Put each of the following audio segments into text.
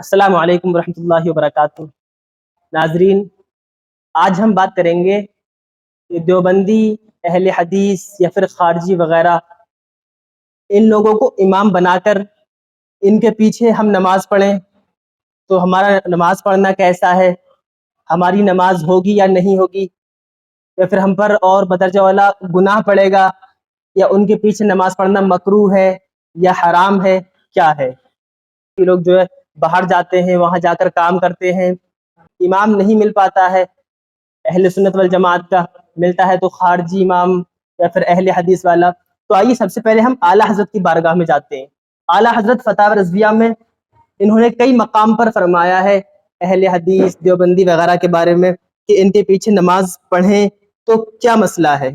السلام علیکم ورحمۃ اللہ وبرکاتہ۔ ناظرین، آج ہم بات کریں گے کہ دیوبندی، اہل حدیث یا پھر خارجی وغیرہ ان لوگوں کو امام بنا کر ان کے پیچھے ہم نماز پڑھیں تو ہمارا نماز پڑھنا کیسا ہے، ہماری نماز ہوگی یا نہیں ہوگی، یا پھر ہم پر اور بدرجہ والا گناہ پڑے گا، یا ان کے پیچھے نماز پڑھنا مکروہ ہے یا حرام ہے، کیا ہے۔ یہ لوگ جو ہے باہر جاتے ہیں، وہاں جا کر کام کرتے ہیں، امام نہیں مل پاتا ہے اہل سنت والجماعت کا، ملتا ہے تو خارجی امام یا پھر اہل حدیث والا۔ تو آئیے سب سے پہلے ہم اعلیٰ حضرت کی بارگاہ میں جاتے ہیں۔ اعلیٰ حضرت فتاوی رضویہ میں انہوں نے کئی مقام پر فرمایا ہے اہل حدیث، دیوبندی وغیرہ کے بارے میں کہ ان کے پیچھے نماز پڑھیں تو کیا مسئلہ ہے۔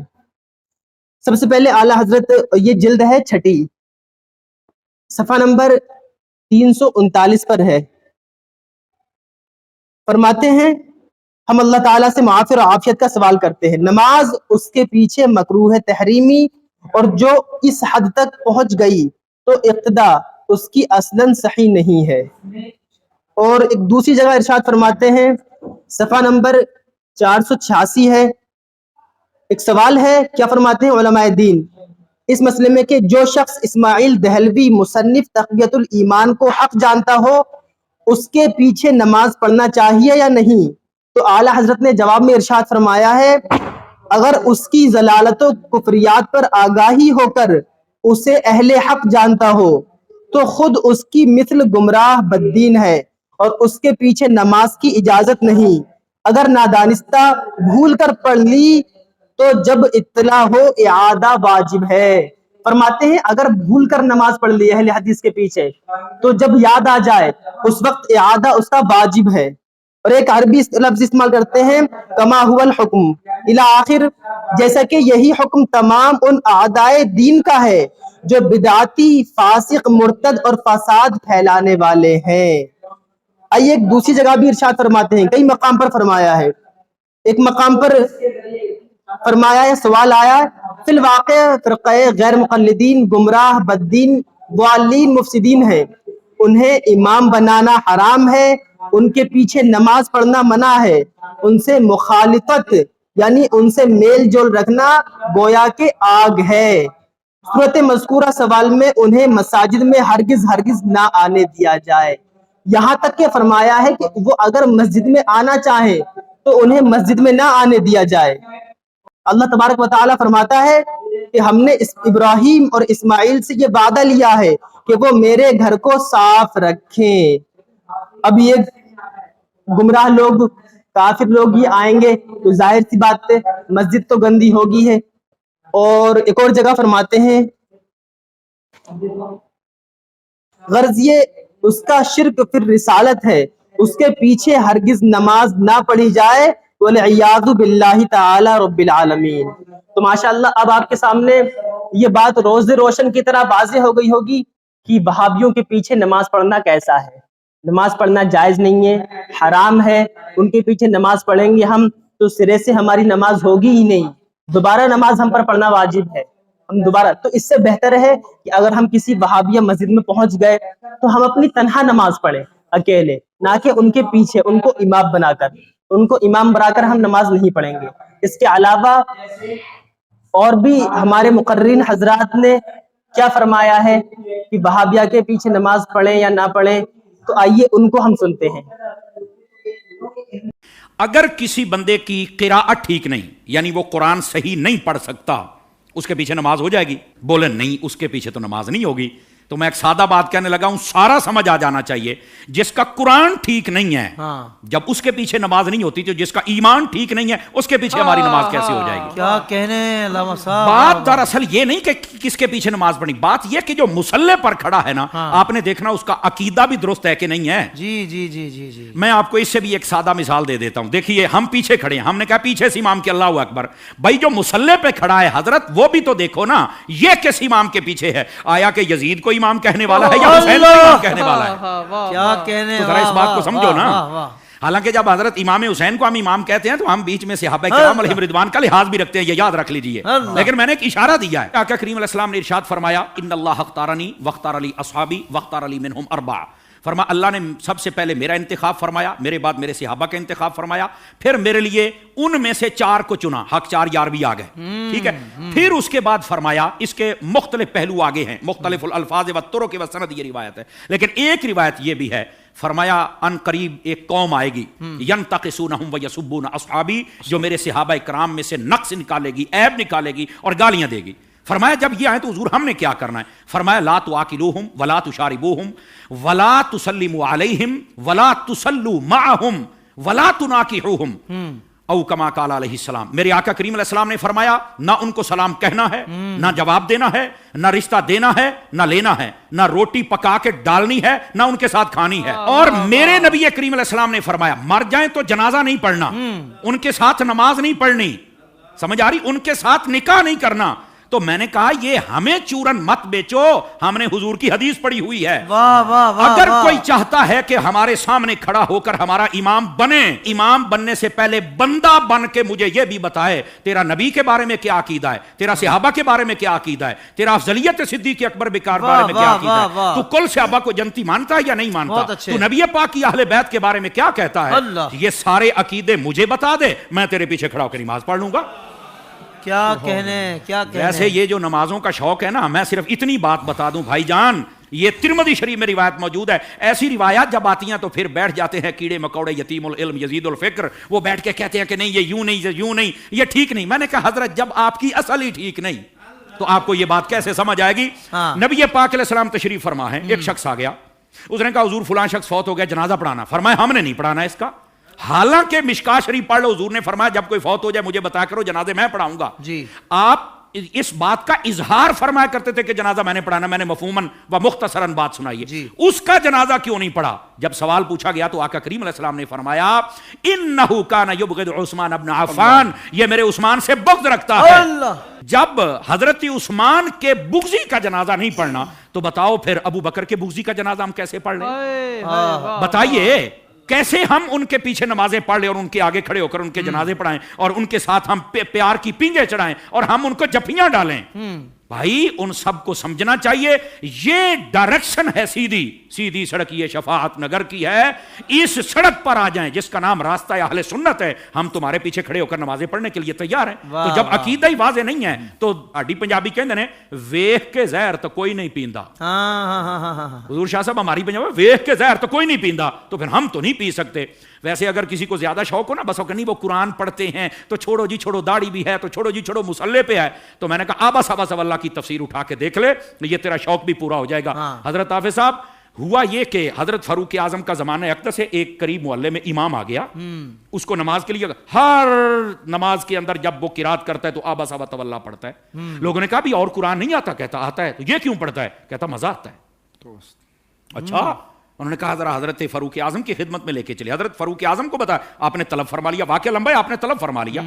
سب سے پہلے اعلیٰ حضرت، یہ جلد ہے 6، صفحہ نمبر 339 پر ہے، فرماتے ہیں ہم اللہ تعالیٰ سے معافی اور عافیت کا سوال کرتے ہیں، نماز اس کے پیچھے مکروہ ہے تحریمی، اور جو اس حد تک پہنچ گئی تو اقتدا اس کی اصلاً صحیح نہیں ہے۔ اور ایک دوسری جگہ ارشاد فرماتے ہیں، صفحہ نمبر 486 ہے، ایک سوال ہے، کیا فرماتے ہیں علماء دین اس مسئلے میں کہ جو شخص اسماعیل دہلوی مصنف تقویۃ الایمان کو حق جانتا ہو اس کے پیچھے نماز پڑھنا چاہیے یا نہیں؟ تو اعلیٰ حضرت نے جواب میں ارشاد فرمایا ہے، اگر اس کی ضلالت و کفریات پر آگاہی ہو کر اسے اہل حق جانتا ہو تو خود اس کی مثل گمراہ بددین ہے اور اس کے پیچھے نماز کی اجازت نہیں۔ اگر نادانستہ بھول کر پڑھ لی تو جب اطلاع ہو اعادہ واجب ہے۔ فرماتے ہیں اگر بھول کر نماز پڑھ لی اہل حدیث کے پیچھے تو جب یاد آ جائے اس وقت اعادہ اس کا واجب ہے۔ اور ایک عربی لفظ استعمال کرتے ہیں، کما هو الحکم الی آخر، جیسا کہ یہی حکم تمام ان اعدائے دین کا ہے جو بدعتی، فاسق، مرتد اور فساد پھیلانے والے ہیں۔ آئیے ایک دوسری جگہ بھی ارشاد فرماتے ہیں، کئی مقام پر فرمایا ہے، ایک مقام پر فرمایا ہے، سوال آیا، فی الواقع فرقہ غیر مقلدین گمراہ بددین ضالین مفسدین ہیں، انہیں امام بنانا حرام ہے، ان کے پیچھے نماز پڑھنا منع ہے، ان سے مخالطت یعنی ان سے میل جول رکھنا گویا کہ آگ ہے۔ صورت مذکورہ سوال میں انہیں مساجد میں ہرگز نہ آنے دیا جائے، یہاں تک کہ فرمایا ہے کہ وہ اگر مسجد میں آنا چاہیں تو انہیں مسجد میں نہ آنے دیا جائے۔ اللہ تبارک و تعالیٰ فرماتا ہے کہ ہم نے ابراہیم اور اسماعیل سے یہ وعدہ لیا ہے کہ وہ میرے گھر کو صاف رکھیں۔ اب یہ گمراہ لوگ، کافر لوگ ہی آئیں گے تو ظاہر سی بات ہے مسجد تو گندی ہوگی ہے۔ اور ایک اور جگہ فرماتے ہیں، غرض یہ اس کا شرک پھر رسالت ہے، اس کے پیچھے ہرگز نماز نہ پڑھی جائے، وَالْعِيَاذُ بِاللَّهِ تعالی رب العالمین۔ تو ماشاءاللہ اب آپ کے سامنے یہ بات روز روشن کی طرح واضح ہو گئی ہوگی کہ وہابیوں کے پیچھے نماز پڑھنا کیسا ہے۔ نماز پڑھنا جائز نہیں ہے، حرام ہے، ان کے پیچھے نماز پڑھیں گے ہم تو سرے سے ہماری نماز ہوگی ہی نہیں، دوبارہ نماز ہم پر پڑھنا واجب ہے، ہم دوبارہ۔ تو اس سے بہتر ہے کہ اگر ہم کسی وہابیہ مسجد میں پہنچ گئے تو ہم اپنی تنہا نماز پڑھیں اکیلے، نہ کہ ان کے پیچھے ان کو امام بنا کر ہم نماز نہیں پڑھیں گے۔ اس کے علاوہ اور بھی ہمارے مقررین حضرات نے کیا فرمایا ہے کہ وہابیہ کے پیچھے نماز پڑھیں یا نہ پڑھیں، تو آئیے ان کو ہم سنتے ہیں۔ اگر کسی بندے کی قراءت ٹھیک نہیں، یعنی وہ قرآن صحیح نہیں پڑھ سکتا، اس کے پیچھے نماز ہو جائے گی؟ بولے نہیں، اس کے پیچھے تو نماز نہیں ہوگی۔ تو میں ایک سادہ بات کہنے لگا ہوں، سارا سمجھ آ جانا چاہیے، جس کا قرآن ٹھیک نہیں ہے جب اس کے پیچھے نماز نہیں ہوتی، تو جس کا ایمان ٹھیک نہیں ہے اس کے پیچھے ہماری نماز کیسے ہو جائے گی؟ کیا کہنے علامہ صاحب۔ بات دراصل یہ نہیں کہ کس کے پیچھے نماز پڑھنی، بات یہ کہ جو مصلی پر کھڑا ہے نا، آپ نے دیکھنا اس کا عقیدہ بھی درست ہے کہ نہیں ہے۔ جی جی جی جی جی، میں آپ کو اس سے بھی ایک سادہ مثال دے دیتا ہوں۔ دیکھیے ہم پیچھے کھڑے ہیں، ہم نے کہا پیچھے سے امام کے اللہ اکبر، بھائی جو مصلی پہ کھڑا ہے حضرت وہ بھی تو دیکھو نا، یہ کس امام کے پیچھے ہے؟ آیا کہ یزید کو امام کہنے والا ہے یا حسین کو امام کہنے والا ہے؟ کیا کہنے، تو ذرا اس بات کو سمجھو نا۔ حالانکہ جب حضرت امام حسین کو ہم امام کہتے ہیں تو ہم بیچ میں صحابہ کرام علیہم رضوان کا لحاظ بھی رکھتے ہیں، یہ یاد رکھ لیجئے۔ لیکن میں نے ایک اشارہ دیا ہے، آقا کریم علیہ السلام نے ارشاد فرمایا، ان اللہ اختارنی واختار لی اصحابی واختار لی منہم اربع، فرما اللہ نے سب سے پہلے میرا انتخاب فرمایا, میرے بعد میرے صحابہ کا انتخاب فرمایا, پھر میرے لیے ان میں سے 4 کو چنا, حق 4 یار بھی آ گئے, ٹھیک ہے. پھر اس کے بعد فرمایا, اس کے مختلف پہلو آگے ہیں, مختلف الفاظ و طرق و سند یہ روایت ہے, لیکن ایک روایت یہ بھی ہے, فرمایا ان قریب ایک قوم آئے گی ینتقصونہم ویسبون اصحابی, جو میرے صحابہ کرام میں سے نقص نکالے گی, عیب نکالے گی اور گالیاں دے گی. فرمایا جب یہ آئے تو حضور ہم نے کیا کرنا ہے؟ فرمایا لا تواکلوہم ولا تشاربوہم ولا تسلموا علیہم ولا تسلوا معہم ولا تناکحوہم او کما قال علیہ السلام. میرے آقا کریم علیہ السلام نے فرمایا نہ ان کو سلام کہنا ہے, نہ جواب دینا ہے, نہ رشتہ دینا ہے, نہ لینا ہے, نہ روٹی پکا کے ڈالنی ہے, نہ ان کے ساتھ کھانی ہے. اور میرے نبی کریم علیہ السلام نے فرمایا مر جائیں تو جنازہ نہیں پڑھنا, ان کے ساتھ نماز نہیں پڑھنی, سمجھ آ رہی, ان کے ساتھ نکاح نہیں کرنا. تو میں نے کہا یہ ہمیں چورن مت بیچو, ہم نے حضور کی حدیث پڑھی ہوئی ہے. اگر کوئی چاہتا ہے کہ ہمارے سامنے کھڑا ہو کر ہمارا امام بنے, امام بننے سے پہلے بندہ بن کے مجھے یہ بھی بتائے تیرا نبی کے بارے میں کیا عقیدہ ہے, تیرا صحابہ کے بارے میں کیا عقیدہ ہے, تیرا افضلیت صدیق اکبر بکار بارے میں کیا عقیدہ ہے, تو کل صحابہ کو جنتی مانتا ہے یا نہیں مانتا, تو نبی پاک کی اہل بیت کے بارے میں کیا کہتا ہے, یہ سارے عقیدے مجھے بتا دے, میں تیرے پیچھے کھڑا ہو کر نماز پڑھ لوں گا. کیا کہنے, کیا کہنے. ویسے یہ جو نمازوں کا شوق ہے نا, میں صرف اتنی بات بتا دوں بھائی جان, یہ ترمذی شریف میں روایت موجود ہے. ایسی روایات جب آتی ہیں تو پھر بیٹھ جاتے ہیں کیڑے مکوڑے, یتیم العلم یزید الفکر, وہ بیٹھ کے کہتے ہیں کہ نہیں یہ یوں نہیں, یہ یوں نہیں, یہ ٹھیک نہیں. میں نے کہا حضرت جب آپ کی اصل ہی ٹھیک نہیں تو آپ کو یہ بات کیسے سمجھ آئے گی. نبی پاک علیہ السلام تشریف فرما ہے, ایک شخص آ گیا, اس نے کہا حضور فلاں شخص فوت ہو گیا, جنازہ پڑھانا. فرمایا ہم نے نہیں پڑھانا اس کا, حالانکہ مشکاۃ شریف پڑھ لو, حضور نے فرمایا جب کوئی فوت ہو جائے مجھے بتایا کرو, جنازے میں پڑھاؤں گا. جی آپ اس بات کا اظہار فرمایا کرتے تھے کہ جنازہ میں نے پڑھانا, میں نے مفہوماً و مختصراً بات سنائی ہے. اس کا جنازہ کیوں نہیں پڑھا؟ جب سوال پوچھا گیا تو آقا کریم علیہ السلام نے فرمایا انہ کان یبغض عثمان ابن عفان, یہ میرے عثمان سے بغض رکھتا ہے. جب حضرت عثمان کے بغضی کا جنازہ نہیں پڑھنا تو بتاؤ پھر ابو بکر کے بغضی کا جنازہ ہم کیسے پڑھ لیں؟ بتائیے کیسے ہم ان کے پیچھے نمازیں پڑھ لیں اور ان کے آگے کھڑے ہو کر ان کے جنازے پڑھائیں اور ان کے ساتھ ہم پیار کی پینگیں چڑھائیں اور ہم ان کو جفیاں ڈالیں؟ بھائی ان سب کو سمجھنا چاہیے یہ ڈائریکشن ہے سیدھی سڑک, یہ شفاعت نگر کی ہے. اس سڑک پر آ جائیں جس کا نام راستہ اہل سنت ہے, ہم تمہارے پیچھے کھڑے ہو کر نمازیں پڑھنے کے لیے تیار ہیں. تو جب عقیدہ ہی واضح نہیں ہے تو آڈی پنجابی کہندے نے ویکھ کے زہر تو کوئی نہیں پیندا. حضور شاہ صاحب ہماری پنجابی ویکھ کے زہر تو کوئی نہیں پیندا, تو پھر ہم تو نہیں پی سکتے. ویسے اگر کسی کو زیادہ شوق ہو نا, بس نہیں وہ قرآن پڑھتے ہیں تو چھوڑو جی چھوڑو, داڑھی بھی ہے تو چھوڑو جی چھوڑو, مصلے پہ ہے, تو میں نے کہا آبا صاحب اللہ کی تفسیر اٹھا کے دیکھ لے, یہ تیرا شوق بھی پورا ہو جائے گا. حضرت حافظ صاحب ہوا یہ کہ حضرت فاروق اعظم کا زمانہ اقدس ہے, ایک قریب محلے میں امام آ گیا, اس کو نماز کے لیے ہر نماز کے اندر جب وہ قرات کرتا ہے تو آبا صاحب تولا پڑھتا ہے. لوگوں نے کہا بھی اور قرآن نہیں آتا؟ کہتا آتا ہے. تو یہ کیوں پڑھتا ہے؟ کہتا مزہ آتا ہے. اچھا, انہوں نے کہا ذرا حضرت فاروق اعظم کی خدمت میں لے کے چلے. حضرت فاروق اعظم کو بتا, آپ نے طلب فرما لیا, واقعہ لمبا ہے, آپ نے طلب فرما لیا.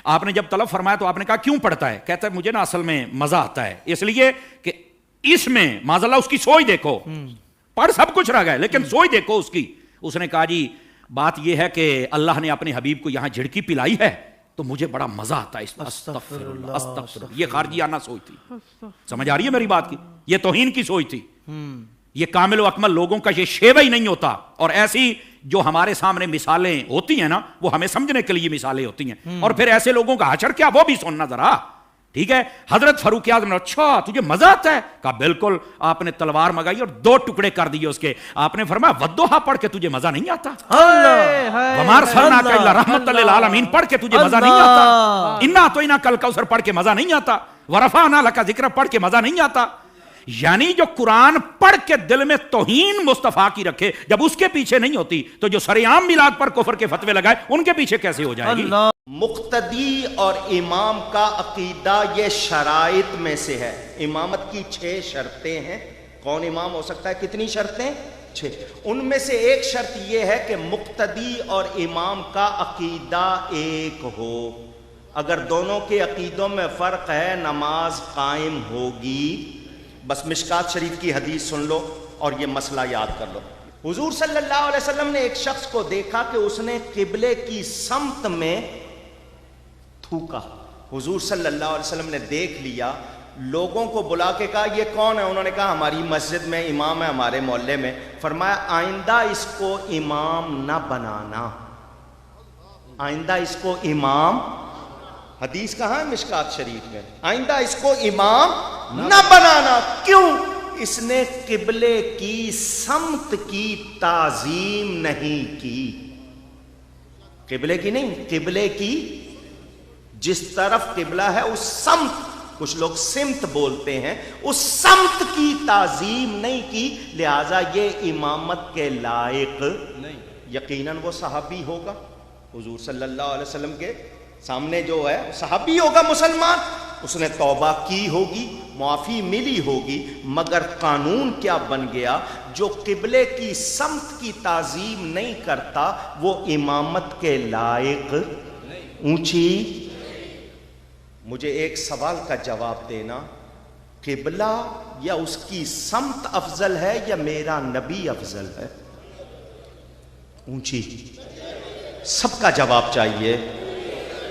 آپ نے جب طلب فرمایا تو آپ نے کہا کیوں پڑھتا ہے؟ کہتا ہے مجھے نا اصل میں مزہ آتا ہے, اس لیے کہ اس میں معاذ اللہ اس کی سوچ دیکھو, پڑھ سب کچھ رہ گئے لیکن سوچ دیکھو اس کی. اس نے کہا جی بات یہ ہے کہ اللہ نے اپنے حبیب کو یہاں جھڑکی پلائی ہے تو مجھے بڑا مزہ آتا ہے. استغفر اللہ استغفر اللہ. یہ خارجی آنا سوچ تھی, سمجھ آ رہی ہے میری بات کی؟ یہ توہین کی سوچ تھی. یہ کامل و اکمل لوگوں کا یہ شیوہ ہی نہیں ہوتا. اور ایسی جو ہمارے سامنے مثالیں ہوتی ہیں نا, وہ ہمیں سمجھنے کے لیے مثالیں ہوتی ہیں. اور پھر ایسے لوگوں کا حشر کیا, وہ بھی سننا ذرا, ٹھیک ہے. حضرت فاروق اعظم نے اچھا تجھے مزہ آتا ہے؟ کہا بالکل. آپ نے تلوار منگائی اور 2 ٹکڑے کر دیے اس کے. آپ نے فرمایا ودوحا پڑھ کے تجھے مزہ نہیں آتا؟ وما ارسلناک الا رحمۃ للعالمین پڑھ کے تجھے مزہ نہیں آتا؟ انا اعطیناک الکوثر پڑھ کے مزہ نہیں آتا؟ ورفعنا لک ذکرک پڑھ کے مزہ نہیں آتا؟ یعنی جو قرآن پڑھ کے دل میں توہین مصطفیٰ کی رکھے, جب اس کے پیچھے نہیں ہوتی تو جو سرعام میلاد پر کفر کے فتوے لگائے ان کے پیچھے کیسے ہو جائے گی؟ مقتدی اور امام کا عقیدہ یہ شرائط میں سے ہے. امامت کی 6 شرطیں ہیں. کون امام ہو سکتا ہے؟ کتنی شرطیں؟ 6. ان میں سے ایک شرط یہ ہے کہ مقتدی اور امام کا عقیدہ ایک ہو. اگر دونوں کے عقیدوں میں فرق ہے نماز قائم ہوگی. بس مشکات شریف کی حدیث سن لو اور یہ مسئلہ یاد کر لو. حضور صلی اللہ علیہ وسلم نے ایک شخص کو دیکھا کہ اس نے قبلے کی سمت میں تھوکا. حضور صلی اللہ علیہ وسلم نے دیکھ لیا لوگوں کو بلا کے کہا یہ کون ہے؟ انہوں نے کہا ہماری مسجد میں امام ہے، ہمارے محلے میں. فرمایا آئندہ اس کو امام نہ بنانا، آئندہ اس کو امام، حدیث کہاں ہے؟ مشکات شریف میں. آئندہ اس کو امام نہ بنانا. کیوں؟ اس نے قبلے کی سمت کی تعظیم نہیں کی. قبلے کی نہیں، قبلے کی جس طرف قبلہ ہے اس سمت، کچھ لوگ سمت بولتے ہیں، اس سمت کی تعظیم نہیں کی، لہذا یہ امامت کے لائق نہیں. یقیناً وہ صحابی ہوگا، حضور صلی اللہ علیہ وسلم کے سامنے جو ہے صحابی ہوگا مسلمان، اس نے توبہ کی ہوگی، معافی ملی ہوگی، مگر قانون کیا بن گیا؟ جو قبلے کی سمت کی تعظیم نہیں کرتا وہ امامت کے لائق اونچی. مجھے ایک سوال کا جواب دینا، قبلہ یا اس کی سمت افضل ہے یا میرا نبی افضل ہے؟ اونچی. سب کا جواب چاہیے،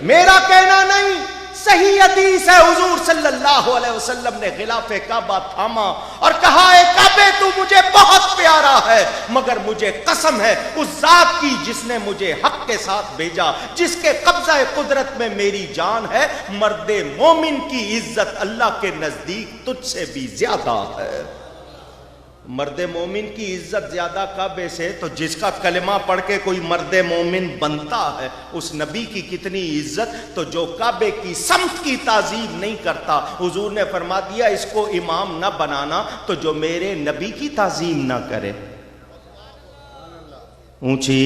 میرا کہنا نہیں. صحیح حدیث ہے، حضور صلی اللہ علیہ وسلم نے غلاف کعبہ تھاما اور کہا اے کعبے تو مجھے بہت پیارا ہے، مگر مجھے قسم ہے اس ذات کی جس نے مجھے حق کے ساتھ بھیجا، جس کے قبضہ قدرت میں میری جان ہے، مرد مومن کی عزت اللہ کے نزدیک تجھ سے بھی زیادہ ہے. مرد مومن کی عزت زیادہ کعبے سے، تو جس کا کلمہ پڑھ کے کوئی مرد مومن بنتا ہے اس نبی کی کتنی عزت. تو جو کعبے کی سمت کی تعظیم نہیں کرتا، حضور نے فرما دیا اس کو امام نہ بنانا، تو جو میرے نبی کی تعظیم نہ کرے اونچی،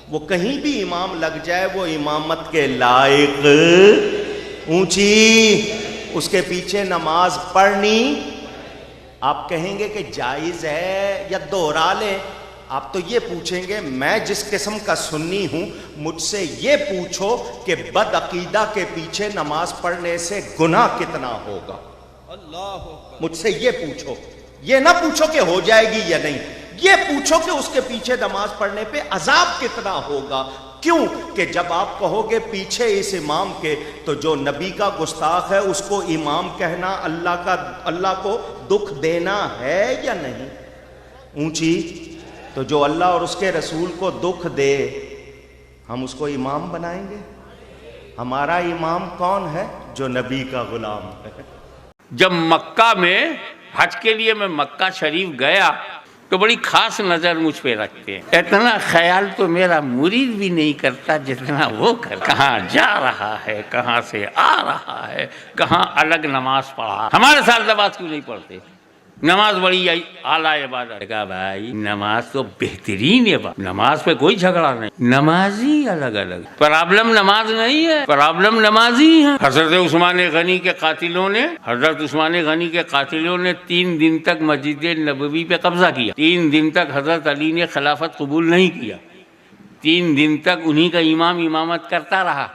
وہ کہیں بھی امام لگ جائے وہ امامت کے لائق اونچی. اس کے پیچھے نماز پڑھنی آپ کہیں گے کہ جائز ہے یا دوہرا لیں؟ آپ تو یہ پوچھیں گے میں جس قسم کا سنی ہوں مجھ سے یہ پوچھو کہ بد عقیدہ کے پیچھے نماز پڑھنے سے گناہ کتنا ہوگا. مجھ سے یہ پوچھو، یہ نہ پوچھو کہ ہو جائے گی یا نہیں، یہ پوچھو کہ اس کے پیچھے نماز پڑھنے پہ عذاب کتنا ہوگا. کیوں کہ جب آپ کہو گے پیچھے اس امام کے، تو جو نبی کا گستاخ ہے اس کو امام کہنا اللہ کو دکھ دینا ہے یا نہیں؟ اونچی. تو جو اللہ اور اس کے رسول کو دکھ دے ہم اس کو امام بنائیں گے؟ ہمارا امام کون ہے؟ جو نبی کا غلام ہے. جب مکہ میں حج کے لیے میں مکہ شریف گیا تو بڑی خاص نظر مجھ پہ رکھتے ہیں. اتنا خیال تو میرا مرید بھی نہیں کرتا جتنا وہ کر. کہاں جا رہا ہے، کہاں سے آ رہا ہے، کہاں الگ نماز پڑھا. ہمارے ساتھ نماز کیوں نہیں پڑھتے؟ نماز بڑی اعلیٰ عبادت. کہا بھائی نماز تو بہترین عبادت، نماز پہ کوئی جھگڑا نہیں، نمازی الگ الگ. پرابلم نماز نہیں ہے، پرابلم نمازی ہے. حضرت عثمان غنی کے قاتلوں نے 3 دن تک مسجد نبوی پہ قبضہ کیا. 3 دن تک حضرت علی نے خلافت قبول نہیں کیا. 3 دن تک انہی کا امام امامت کرتا رہا.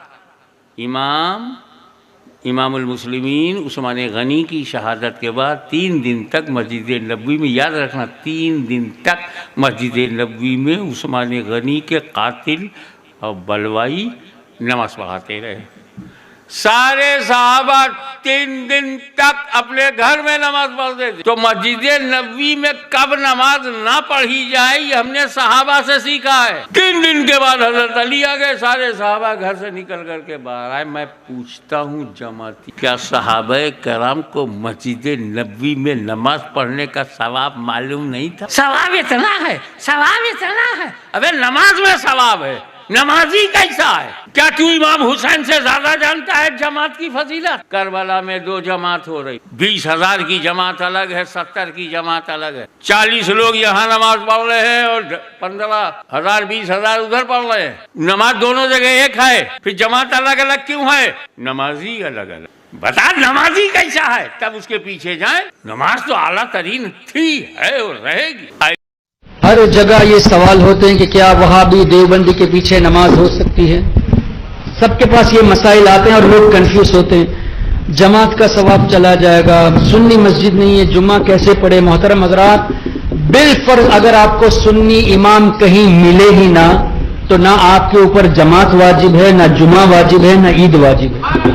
امام المسلمین عثمان غنی کی شہادت کے بعد 3 دن تک مسجد نبوی میں، یاد رکھنا 3 دن تک مسجد نبوی میں عثمان غنی کے قاتل اور بلوائی نماز پڑھاتے رہے. سارے صحابہ 3 دن تک اپنے گھر میں نماز پڑھتے تھے. تو مسجد نبوی میں کب نماز نہ پڑھی جائے یہ ہم نے صحابہ سے سیکھا ہے. 3 دن کے بعد حضرت علی آ گئے، سارے صحابہ گھر سے نکل کر کے باہر آئے. میں پوچھتا ہوں جماعتی، کیا صحابہ کرام کو مسجد نبوی میں نماز پڑھنے کا ثواب معلوم نہیں تھا؟ ثواب اتنا ہے، ثواب اتنا ہے. ابے نماز میں ثواب ہے، نمازی کیسا ہے؟ کیا تو امام حسین سے زیادہ جانتا ہے جماعت کی فضیلت؟ کربلا میں 2 جماعت ہو رہی، 20,000 کی جماعت الگ ہے، 70 کی جماعت الگ ہے. 40 لوگ یہاں نماز پڑھ رہے ہیں اور 15,000 20,000 ادھر پڑھ رہے ہیں. نماز دونوں جگہ ایک ہے، پھر جماعت الگ الگ کیوں ہے؟ نمازی الگ الگ. بتا نمازی کیسا ہے تب اس کے پیچھے جائیں. نماز تو اعلیٰ ترین تھی، ہے اور رہے گی. ہر جگہ یہ سوال ہوتے ہیں کہ کیا وہابی دیوبندی کے پیچھے نماز ہو سکتی ہے؟ سب کے پاس یہ مسائل آتے ہیں اور لوگ کنفیوز ہوتے ہیں. جماعت کا ثواب چلا جائے گا، سنی مسجد نہیں ہے، جمعہ کیسے پڑھے؟ محترم حضرات، بالفرض اگر آپ کو سنی امام کہیں ملے ہی نہ تو نہ آپ کے اوپر جماعت واجب ہے، نہ جمعہ واجب ہے، نہ عید واجب ہے.